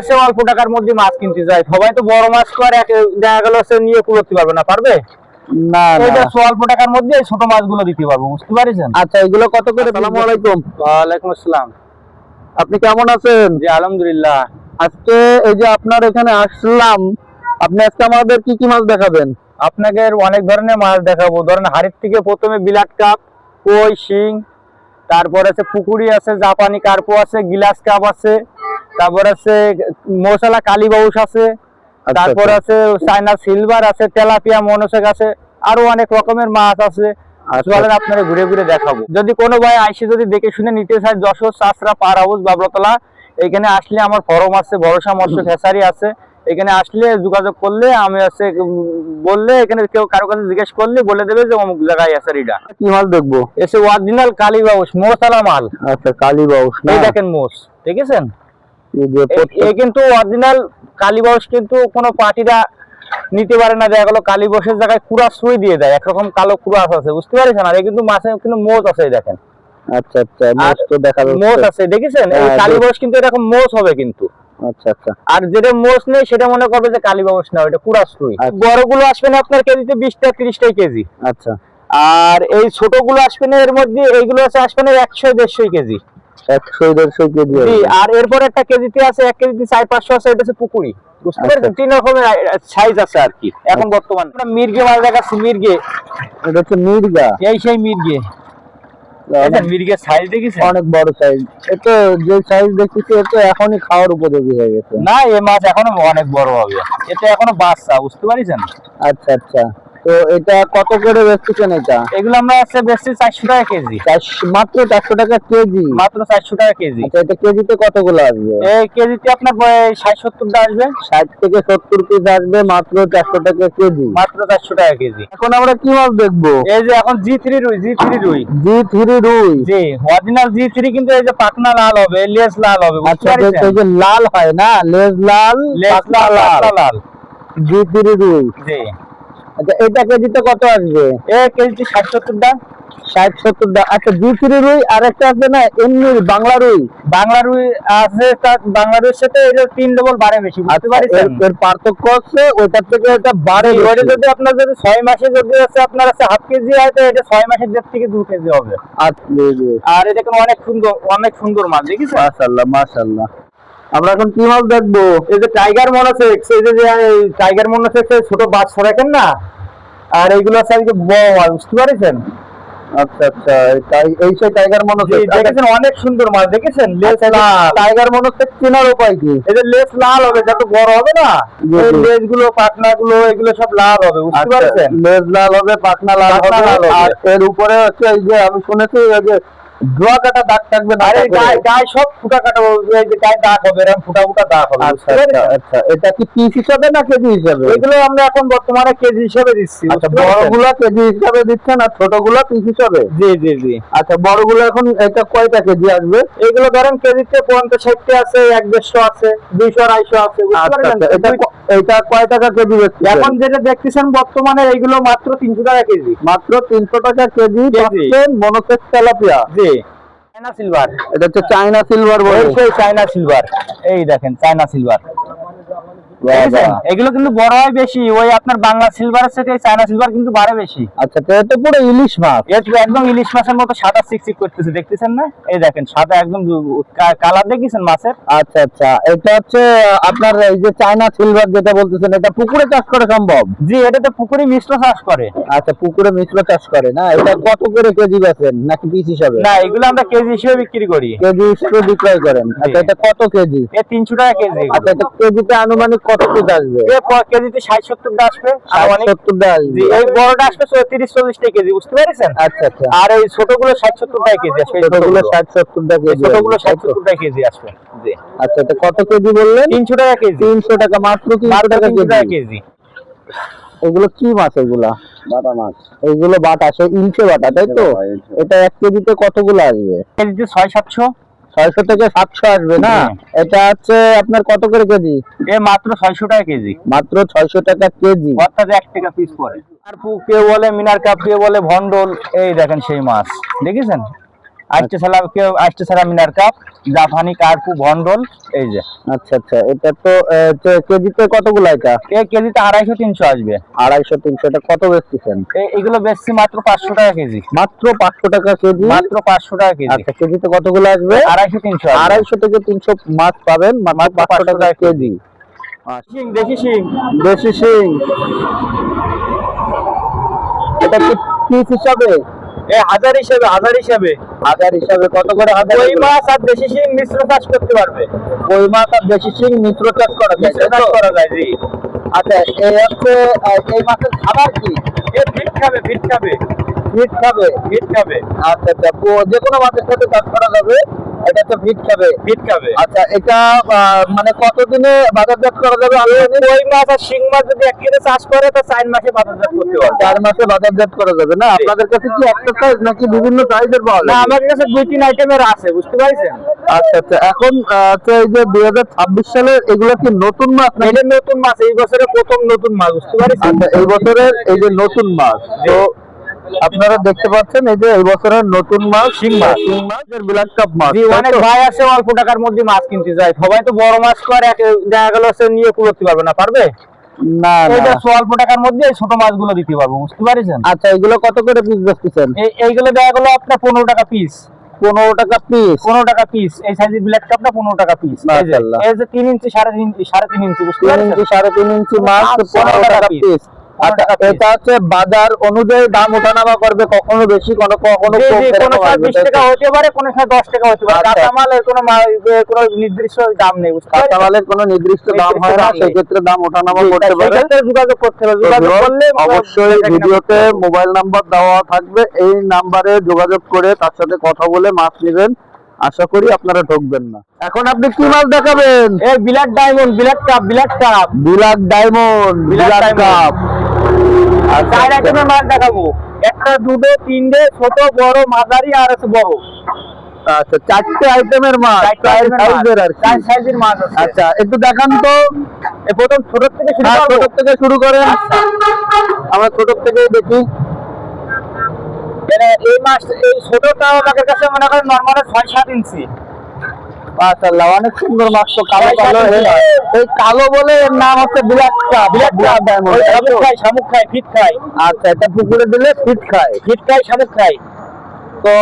সে অল্প টাকার মধ্যে মাছ কিনতে যায়, সবাই তো বড় মাছ তো আর দেখা গেল সে নিয়ে কুলোতে পারবে না, পারবে না এটা অল্প টাকার মধ্যে ছোট মাছগুলো দিতে পারবো, বুঝতে পারছেন? আচ্ছা, এগুলো কত করে? আসসালামু আলাইকুম। ওয়ালাইকুম আসসালাম। আপনি কেমন আছেন? জি আলহামদুলিল্লাহ। আজকে এই যে আপনার এখানে আসলাম, আপনি আজকে আমাদের কি কি মাছ দেখাবেন? আপনাকে অনেক ধরনের মাছ দেখাবো। ধরেন হাড়ির থেকে প্রথমে বিলাট কাপ, কই, শিং, তারপর আছে পুকুরি আছে, জাপানি কার্পো আছে, গিলাস কাপ আছে, তারপর আছে মশলা কালীবাউস আছে, তারপর আছে চায়না সিলভার আছে, তেলাপিয়া মনোসেক আছে, আরো অনেক রকমের মাছ আছে। চলেন আপনারা ঘুরে ঘুরে দেখাবো। যদি কোনো ভাই আইসে যদি দেখে শুনে নিতে চায়, যশোর চাষরা পার হাউস বাবলাতলা, এখানে আসলে আমার ফরম আছে, ভরসা মৎস্য খেসারি আছে। এখানে আসলে যোগাযোগ করলে আমি আছে বললে এখানে কেউ কারো কাছে জিজ্ঞেস করলে বলে দেবে যে অমুক জায়গায় আছে। এটা কি মাছ দেখবো? এসে অরিজিনাল কালীবাউস মশলা মাল। আচ্ছা, কালীবাউস না? এই দেখেন মোষ, দেখেছেন? এই যে এই কিন্তু অরিজিনাল কালীবাউস, কিন্তু কোনো পার্টিরা নিতে পারে না। দেখা গেলো কালীবাউসের জায়গায় কুড়াস সুই দিয়ে দেয়, একরকম কালো কুড়াস আছে, বুঝতে পারছেন? আর এই কিন্তু মাছে কিন্তু মোষ আছে, দেখেন। আচ্ছা আচ্ছা, মোষ তো দেখা যাচ্ছে, মোষ আছে, দেখেছেন? এই কালীবাউস কিন্তু এরকম মোষ হবে কিন্তু। আচ্ছা আচ্ছা। আর যেটা মোষ নেই সেটা মনে করবে যে কালীবাউস না, ওটা কুড়াস সুই। বড়গুলো আসবে না আপনার কেজিতে 20 টাকা 30 টাকা কেজি। আচ্ছা। আর এই ছোটগুলো আসবে না, এর মধ্যে এইগুলো আছে আসবে না 100-150 কেজি। 100-150 কেজি। আর এরপর একটা কেজিতে আছে 1 কেজিতে 400-500 আছে, এটা হচ্ছে পুকুরি, বুঝতে পারছেন? 3 রকমের সাইজ আছে আর কি। এখন বর্তমানে আমরা মির্গে মাছ দেখাচ্ছি। মির্গে, এটা হচ্ছে মির্গা। এই সেই মির্গে, মির্গে সাইজ দেখেছেন? অনেক বড় সাইজ। এটা যে সাইজ দেখতেছি এটা এখনই খাওয়ার উপযোগী হয়ে গেছে। না, এই মাছ এখনো অনেক বড় হবে, এটা এখনো বাচ্চা, বুঝতে পারছেন? আচ্ছা আচ্ছা। তো এটা কত করে বেচতেছেন? এটা এগুলো আমরা আছে বেচছি 400 টাকা কেজি। মাত্র 400 টাকা কেজি? মাত্র 400 টাকা কেজি। আচ্ছা, এটা কেজিতে কতগুলো আসবে? এই কেজিতে আপনার 60-70 টা আসবে। 60 থেকে 70 পিস আসবে, মাত্র 400 টাকা কেজি। মাত্র 400 টাকা কেজি। এখন আমরা কি মাছ দেখবো? এই যে এখন জি3 রুই। জি3 রুই? জি, অরিজিনাল জি3, কিন্তু এই যে পাখনা লাল হবে, লেজ লাল হবে, বুঝতে আচ্ছা, পারছেন? এই যে লাল হয় না, লেজ লাল, পাখনা লাল, জি3 রুই। জি। আচ্ছা, এটা কেজিতে কত আসবে? এই কেজিতে 60-70 টা। 60-70 টা। আচ্ছা, জি3 রুই আর একটা আছে না এমনি বাংলা রুই? বাংলা রুই আছে, তার বাংলা রুইয়ের সাথে এটা 3 ডবল বাড়ে বেশি, বুঝতে পারছেন? এর পার্থক্য হচ্ছে ওইটার থেকে এটা বাড়ে। ওটা যদি আপনার যদি 6 মাসে যদি আছে আপনার আছে হাফ কেজি হয়, তো এটা 6 মাসে 1.5 থেকে 2 কেজি হবে। আচ্ছা। আর এটা কিন্তু অনেক সুন্দর মাছ, দেখেছেন? মাশাআল্লাহ মাশাআল্লাহ। আমরা এখন কি মাছ দেখবো? এই যে টাইগার মনোসেক্স, এই যে টাইগার মনোসেক্স ছোট বাচ্চা রাখেন না, আর এইগুলো আছে আর কি বড় মাছ, বুঝতে পারছেন? আচ্ছা আচ্ছা, এই সেই টাইগার মনোসেক্স দেখেছেন? অনেক সুন্দর মাছ, দেখেছেন? লেজ লাল। টাইগার মনোসেক্স চেনার উপায় কি? এই যে লেজ লাল হবে, যত বড় হবে না এই লেজ গুলো, পাখনা গুলো, এগুলো সব লাল হবে, বুঝতে পারছেন? লেজ লাল হবে, পাখনা লাল হবে, আর এর উপরে হচ্ছে এই যে আমি শুনেছি এই যে ড্র কাটা দাগ থাকবে না? আরে গায়ে সব ফুটা কাটা, এই যে গায়ে দাগ হবে, এরকম ফুটা ফুটা দাগ হবে। আচ্ছা আচ্ছা। এটা কি পিস হিসাবে না কেজি হিসাবে? এগুলো আমরা এখন বর্তমানে কেজি হিসাবে দিচ্ছি। আচ্ছা, বড়গুলো কেজি হিসাবে দিচ্ছেন আর ছোটগুলো পিস হিসাবে? জি জি জি। আচ্ছা, বড়গুলো এখন এটা কয়টা কেজি আসবে? এগুলো ধরেন কেজিতে 50-60 আছে, 150 আছে, 200-250 আছে, বুঝতে পারছেন? এটা কয় টাকা কেজি বেচছেন? এখন যেটা দেখতেছেন বর্তমানে এইগুলো মাত্র 300 টাকা কেজি। মাত্র 300 টাকা কেজি পাচ্ছেন মনোসেক্স তেলাপিয়া। জি। চায়না সিলভার, এটা হচ্ছে চায়না সিলভার বলে। সেই চায়না সিলভার, এই দেখেন চায়না সিলভার। এগুলো কিন্তু বড় হয় বেশি, ওই আপনার বাংলা সিলভারের থেকে চায়না সিলভার কিন্তু বাড়ে বেশি। আচ্ছা, তো এটা পুরো ইলিশ মাছ? এটা একদম ইলিশ মাছের মতো সাদা চিকচিক করতেছে, দেখতেছেন না? এই দেখেন সাদা একদম কালার, দেখেছেন মাছের? আচ্ছা আচ্ছা। এটা হচ্ছে আপনার এই যে চায়না সিলভার যেটা বলতেছেন, এটা পুকুরে চাষ করা সম্ভব? জি, এটা তো পুকুরে মিশ্র চাষ করে। আচ্ছা, পুকুরে মিশ্র চাষ করে না? এটা কত করে কেজি বেচেন নাকি পিস হিসাবে? না, এগুলো আমরা কেজি হিসেবে বিক্রি করি। কেজি হিসেবে বিক্রয় করেন? আচ্ছা, এটা কত কেজি? 300 টাকা কেজি। আচ্ছা, এটা কেজিতে আনুমানিক কত পিস আসবে? কেজিতে 60-70 টা আসবে। 60-70 টা আসবে। এই বড়টা আসবে 30-40 টাকা কেজি, বুঝতে পারছেন? আচ্ছা আচ্ছা। আর এই ছোটগুলো 60-70 টাকা কেজি আসবে। ছোটগুলো 60-70 টাকা কেজি? ছোটগুলো 60-70 টাকা কেজি আসবে। জি। আচ্ছা, এটা কত কেজি বললেন? 300 টাকা কেজি। 300 টাকা, মাত্র 300 টাকা কেজি। এগুলো কি মাছ? এগুলা বাটা মাছ? এগুলো বাটা, সেই ইলশে বাটা, তাই তো? এটা 1 কেজিতে কতগুলো আসবে? কেজিতে 600-700। 600 থেকে 700 আসবে না? এটা হচ্ছে আপনার কত করে কেজি? মাত্র 600 টাকা কেজি। মাত্র 600 টাকা কেজি, অর্থাৎ 1 টাকা পিস পড়ে। আর কেউ বলে মিনার কাপ, কেউ বলে ভন্ডল। এই দেখেন সেই মাছ, দেখেছেন? আষ্টে ছাড়া মিনার কাপ, জাপানি কার্পু, ভন্ডল, এই যে। আচ্ছা আচ্ছা, এটা তো কেজিতে কতগুলো এটা? এই কেজিতে 250-300 আসবে। 250-300, এটা কত বেচতেছেন? এগুলো বেচছি মাত্র 500 টাকা কেজি। মাত্র 500 টাকা কেজি? মাত্র 500 টাকা কেজি। আচ্ছা, কেজিতে কতগুলো আসবে? 250-300। 250 থেকে 300 মাছ পাবেন মাত্র 500 টাকা কেজি। শিং, দেশি শিং। দেশি শিং, এটা কি পিস হিসাবে? হাজার হিসাবে, হাজার হিসাবে। হাজার হিসাবে কত করে হাজার? কই মাছ আর দেশি শিং মিশ্র চাষ করতে পারবে। কই মাছ আর দেশি শিং মিশ্র চাষ করা যায়? মিশ্র চাষ করা যায়, জি। আচ্ছা, এই হচ্ছে এই মাছের খাবার কি? ফিট খাবে, ফিট খাবে, ফিট খাবে? ফিট খাবে। আচ্ছা আচ্ছা, যে কোনো মাছের সাথে চাষ করা যাবে, এটা তো ফিট খাবে? ফিট খাবে। আচ্ছা, এটা মানে কতদিনে বাজারজাত করা যাবে? কই মাছ আর শিং মাছ যদি একসাথে চাষ করে তো 4 মাসে বাজারজাত করতে পারবে। 4 মাসে বাজারজাত করা যাবে না? আপনাদের কাছে কি একটা সাইজ নাকি বিভিন্ন সাইজের পাওয়া না, যায়? আমাদের কাছে 2-3 আইটেমের আছে, বুঝতে পারছেন? আচ্ছা আচ্ছা, এখন তো এই যে 2026 সালের এগুলো কি নতুন মাছ নাকি? এটা নতুন মাছ, এই বছরে প্রথম নতুন মাছ, বুঝতে পারছেন? আচ্ছা, এই বছরের এই যে নতুন মাছ, তো আপনারা দেখতে পাচ্ছেন এই যে এই বছরের নতুন মাছ শিং মাছ, শিং মাছের বিলাক কাপ মাছ। জি, অনেক ভাই আছে অল্প টাকার মধ্যে মাছ কিনতে যায়, সবাই তো বড় মাছ করে দেখা গেল সে নিয়ে কুলোতে পারবে না, পারবে না এটা না। অল্প টাকার মধ্যে এই ছোট মাছগুলো দিতে পারবো, বুঝতে পারছেন? আচ্ছা, এগুলো কত করে পিস বেচতেছেন? এইগুলো দেখা গেল আপনার 15 টাকা পিস। 15 টাকা পিস? 15 টাকা পিস। এই সাইজের ব্ল্যাক কাপটা 15 টাকা পিস। মাশাআল্লাহ। এই যে 3 ইঞ্চি 3.5 ইঞ্চি, বুঝতে 3 পারছেন? ইঞ্চি 3.5 ইঞ্চি মাছ 15 টাকা পিস। আচ্ছা, এটা হচ্ছে বাজার অনুযায়ী দাম ওঠানামা করবে, কখনো বেশি কোনো কখনো জি, কম, জি, কোনো এরকম সময় আসবে, 20 তাই তো? টাকা হতে পারে, কোনো সময় 10 টাকা হতে পারে। আচ্ছা। কাঁচামালের কোনো কোনো নির্দিষ্ট দাম নেই, বুঝতে পারছেন? কাঁচামালের কোনো নির্দিষ্ট দাম হয় না, সেই ক্ষেত্রে দাম ওঠানামা করতে পারে। সেক্ষেত্রে যোগাযোগ করতে হবে, যোগাযোগ করলে অবশ্যই ভিডিওতে মোবাইল নাম্বার দেওয়া থাকবে, এই নাম্বারে যোগাযোগ করে তার সাথে কথা বলে মাছ নেবেন। আশা করি আপনারা ঠকবেন না। এখন আপনি কি মাছ দেখাবেন? এই black diamond, black cup, black cup, black diamond, black cup. 4 আইটেমের মাছ দেখাবো। একটা, দুটো, তিনটে, ছোট, বড়, মাঝারি আর আছে বড়। আচ্ছা, 4টে আইটেমের মাছ, 4 সাইজের আর কি। 4 সাইজের মাছ আছে। আচ্ছা, একটু দেখান তো। প্রথম ছোট থেকে শুরু হ্যাঁ, করবো? ছোট থেকে শুরু করেন। আমরা ছোট থেকেই দেখি। এই মাছ, এই ছোটটা আমাদের কাছে মনে করেন নরমাল 6-7 ইঞ্চি। মাশাআল্লাহ, অনেক সুন্দর মাছ তো, কালো কালো। এই কালো বলে এর নাম হচ্ছে ব্ল্যাক কাপ, ব্ল্যাক ডায়মন্ড। শামুক খায়, শামুক খায়, ফিট খায়। আচ্ছা, এটা পুকুরে দিলে ফিট খায়? ফিট খায়, শামুক খায়। তো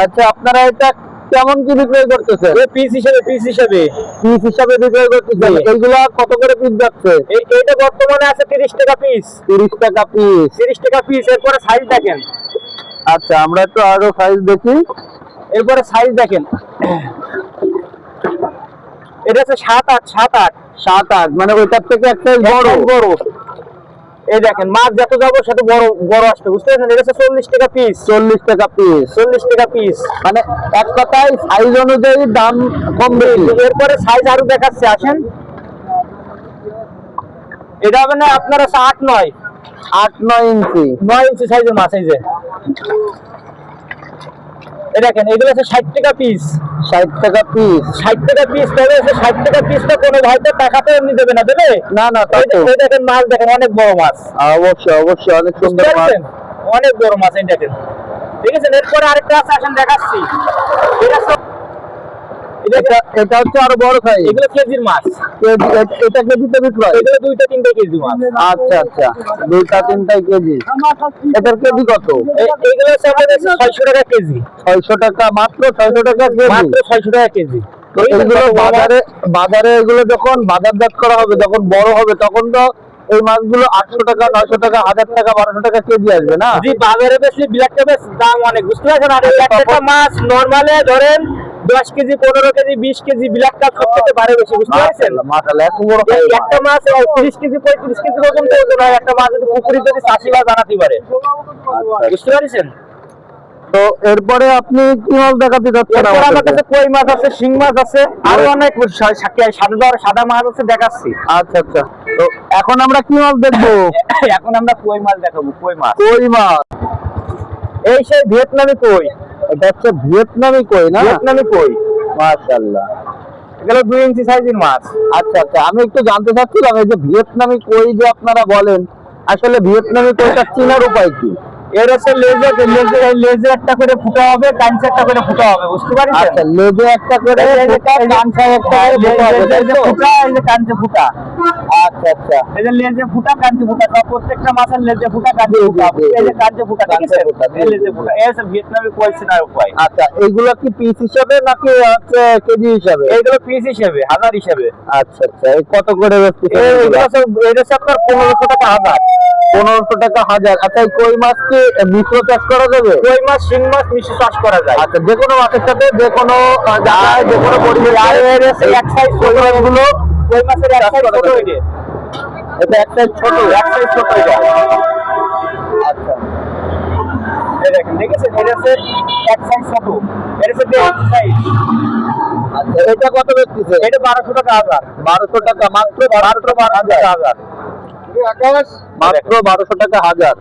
আচ্ছা, আপনারা এটা কেমন কি বিক্রয় করতেছেন? পিস হিসেবে, পিস হিসেবে। পিস হিসাবে বিক্রয় করতেছেন? জি। এইগুলা কত করে পিস যাচ্ছে? এইটা বর্তমানে আছে 30 টাকা পিস। 30 টাকা পিস? 30 টাকা পিস। এরপরে সাইজ দেখেন। আচ্ছা, আমরা একটু আরো সাইজ দেখি। এরপরে সাইজ দেখেন, এটা হচ্ছে 7-8, 7-8, 7-8, মানে ওইটার থেকে এক সাইজ বড়। বড়। এই দেখেন, মাছ যত যাবো সেটা বড় বড় আসবে, বুঝতে পারছেন? এটা হচ্ছে 40 টাকা পিস। 40 টাকা পিস? 40 টাকা পিস। মানে এক কথায় সাইজ অনুযায়ী দাম কম বেশি। এরপরে সাইজ আরো দেখাচ্ছে, আসেন। এটা হবে না আপনার হচ্ছে 8-9, 8-9 ইঞ্চি? 9 ইঞ্চি সাইজের মাছ। এই যে এই দেখেন, এগুলো হচ্ছে 60 টাকা পিস। 60 টাকা পিস? 60 টাকা পিস। তবে 60 টাকা পিসটা কোনো ভাই তো টাকা তো এমনি দেবে না, দেবে? না না, তাই তো। এই দেখেন মাছ, দেখেন অনেক বড় মাছ। অবশ্যই অবশ্যই, অনেক সুন্দর বুঝতে মাছ। পারছেন? অনেক বড় মাছ, এই দেখেন। ঠিক আছে, এরপরে আরেকটা আছে, আসেন দেখাচ্ছি। এটা হচ্ছে আরো বড় সাইজ? এগুলো কেজির মাছ। এটা কেজিতে বিক্রয়? এগুলো 2-3 কেজি মাছ। আচ্ছা আচ্ছা, 2-3 কেজি। এটার কেজি কত? এগুলো হচ্ছে আমাদের 600 টাকা কেজি। 600 টাকা? মাত্র 600 টাকা কেজি? মাত্র 600 টাকা কেজি। তো এগুলো বাজারে এগুলো যখন বাজারজাত করা হবে, যখন বড় হবে, তখন তো এই মাছগুলো 800 টাকা, 900 টাকা, 1000 টাকা, 1200 টাকা কেজি আসবে না? জি, বাজারে বেশি ব্ল্যাক কাপের দাম অনেক, বুঝতে পারছেন? আর একটা মাছ নরমালে ধরেন 10 KG, 15 KG, 20 KG black cup সবথেকে বাড়ে বেশি, বুঝতে পারছেন? মাশাআল্লাহ, এত বড় সাইজ। একটা মাছ 30 কেজি, 35 কেজি পর্যন্ত ওজন হয়। একটা মাছ যদি পুকুরে যদি 80 বার বানাতে পারে, বুঝতে পারছেন? তো এরপরে আপনি কি মাছ দেখাতে যাচ্ছেন? এরপর আমার কাছে কই মাছ আছে, শিং মাছ আছে, আরো অনেক সাদা মাছ আছে, দেখাচ্ছি। আচ্ছা আচ্ছা, তো এখন আমরা কি মাছ দেখবো? এখন আমরা কই মাছ দেখাবো। কই মাছ, কই মাছ। এই সেই ভিয়েতনামি কই। এটা হচ্ছে ভিয়েতনামি কই না? ভিয়েতনামি কই, মাশাআল্লাহ। এগুলো 2 ইঞ্চি সাইজের মাছ। আচ্ছা আচ্ছা, আমি একটু জানতে চাচ্ছিলাম, এই যে ভিয়েতনামি কই যে আপনারা বলেন, আসলে ভিয়েতনামি কইটা চেনার উপায় কি? এর হচ্ছে লেজে একটা করে ফুটা হবে, কাঞ্চে একটা করে ফুটা হবে, বুঝতে পারছেন? আচ্ছা, লেজে একটা করে ফুটা, কানসায় একটা করে ফুটা হবে, তাই তো? ফুটা, এই যে কাঞ্চে ফুটা। আচ্ছা আচ্ছা, এই যে লেজে ফুটা, কাঞ্চে ফুটা, সব প্রত্যেকটা মাছের লেজে ফুটা, কাঞ্চে ফুটা। এই যে কাঞ্চে ফুটা, ঠিক আছে? কাঞ্চে ফুটা, এই লেজে ফুটা, এই হচ্ছে ভিয়েতনামি কোয়াই সিনার উপায়। আচ্ছা, এইগুলো কি পিস হিসাবে নাকি হচ্ছে কেজি হিসাবে? এইগুলো পিস হিসেবে, হাজার হিসেবে। আচ্ছা আচ্ছা, এই কত করে বেচতেছেন? এইগুলো হচ্ছে আপনার 1500 টাকা হাজার। 1500 টাকা হাজার। আচ্ছা, এই কই মাছ কি মিশ্র চাষ করা যাবে? কই মাছ, শিং মাছ মিশিয়ে চাষ করা যায়। আচ্ছা, যে কোনো মাছের সাথে যে কোনো জায়গায় যে কোনো পরিবেশে এক সাইজ কই মাছগুলো কই মাছের এক সাইজ ছোট হইলে, এটা এক সাইজ ছোট, এক সাইজ ছোট হইলে। আচ্ছা এই দেখেন, দেখেছেন? এটা হচ্ছে এক সাইজ ছোট, এটা হচ্ছে দেড় সাইজ। আচ্ছা, এটা কত বেচতেছে? এটা 1200 টাকা হাজার। 1200 টাকা মাত্র, 1200 টাকা হাজার। মাত্র 1200 টাকা হাজার।